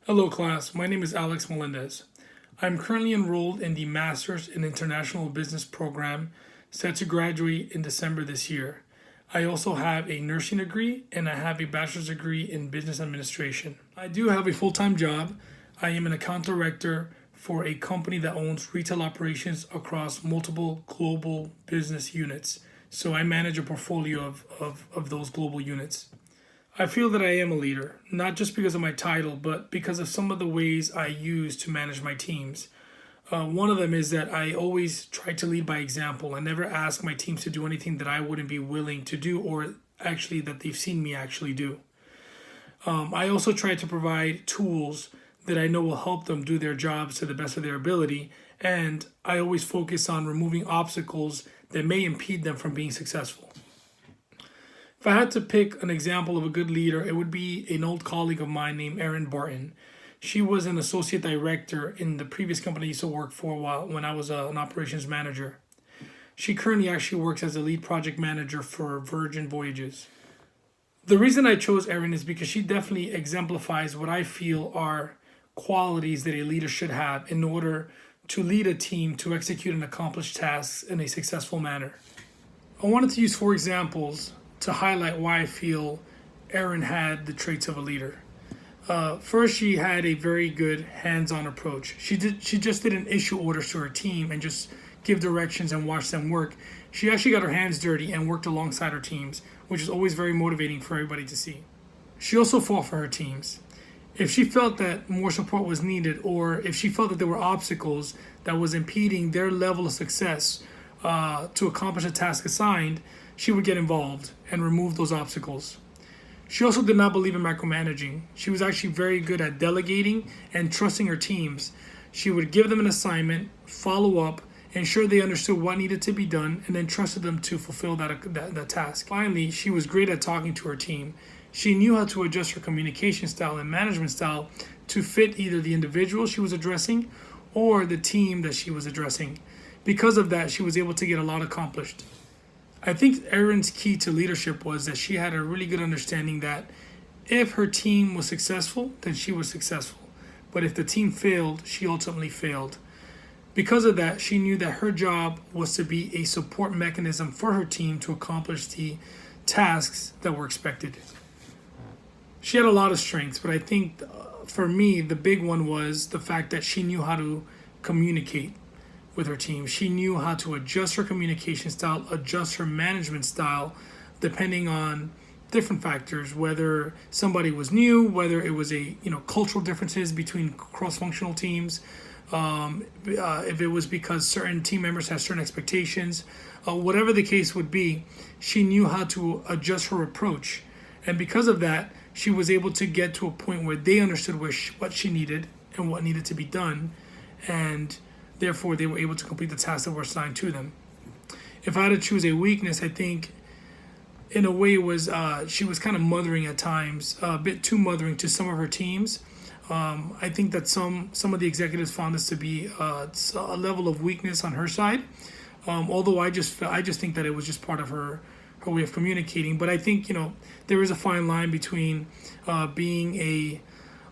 Hello class, my name is Alex Melendez. I'm currently enrolled in the Masters in International Business program set to graduate in December this year. I also have a nursing degree and I have a bachelor's degree in business administration. I do have a full-time job. I am an account director for a company that owns retail operations across multiple global business units. So I manage a portfolio of those global units. I feel that I am a leader, not just because of my title, but because of some of the ways I use to manage my teams. One of them is that I always try to lead by example. I never ask my teams to do anything that I wouldn't be willing to do or actually that they've seen me actually do. I also try to provide tools that I know will help them do their jobs to the best of their ability. And I always focus on removing obstacles that may impede them from being successful. If I had to pick an example of a good leader, it would be an old colleague of mine named Erin Barton. She was an associate director in the previous company I used to work for when I was an operations manager. She currently actually works as a lead project manager for Virgin Voyages. The reason I chose Erin is because she definitely exemplifies what I feel are qualities that a leader should have in order to lead a team to execute and accomplish tasks in a successful manner. I wanted to use 4 examples to highlight why I feel Erin had the traits of a leader. First, she had a very good hands-on approach. She just didn't issue orders to her team and just give directions and watch them work. She actually got her hands dirty and worked alongside her teams, which is always very motivating for everybody to see. She also fought for her teams. If she felt that more support was needed, or if she felt that there were obstacles that was impeding their level of success to accomplish a task assigned, she would get involved and remove those obstacles. She also did not believe in micromanaging. She was actually very good at delegating and trusting her teams. She would give them an assignment, follow up, ensure they understood what needed to be done, and then trusted them to fulfill that task. Finally, she was great at talking to her team. She knew how to adjust her communication style and management style to fit either the individual she was addressing or the team that she was addressing. Because of that, she was able to get a lot accomplished. I think Erin's key to leadership was that she had a really good understanding that if her team was successful, then she was successful. But if the team failed, she ultimately failed. Because of that, she knew that her job was to be a support mechanism for her team to accomplish the tasks that were expected. She had a lot of strengths, but I think for me, the big one was the fact that she knew how to communicate with her team. She knew how to adjust her communication style, adjust her management style, depending on different factors, whether somebody was new, whether it was cultural differences between cross-functional teams, if it was because certain team members had certain expectations, whatever the case would be, she knew how to adjust her approach. And because of that, she was able to get to a point where they understood what she needed and what needed to be done, and therefore they were able to complete the tasks that were assigned to them. If I had to choose a weakness, I think in a way it was she was kind of mothering at times, a bit too mothering to some of her teams. I think that some of the executives found this to be a level of weakness on her side. Although I just think that it was just part of her way of communicating. But I think there is a fine line between being a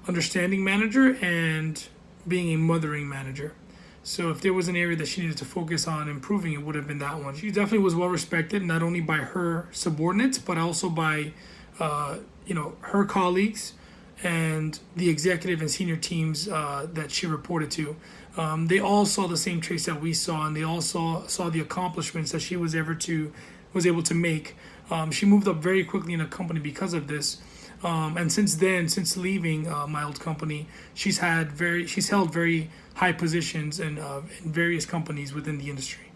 understanding manager and being a mothering manager. So if there was an area that she needed to focus on improving, it would have been that one. She definitely was well respected, not only by her subordinates, but also by her colleagues and the executive and senior teams that she reported to. They all saw the same traits that we saw, and they all saw the accomplishments that she was able to make. She moved up very quickly in a company because of this. And since leaving my old company, she's held very high positions in various companies within the industry.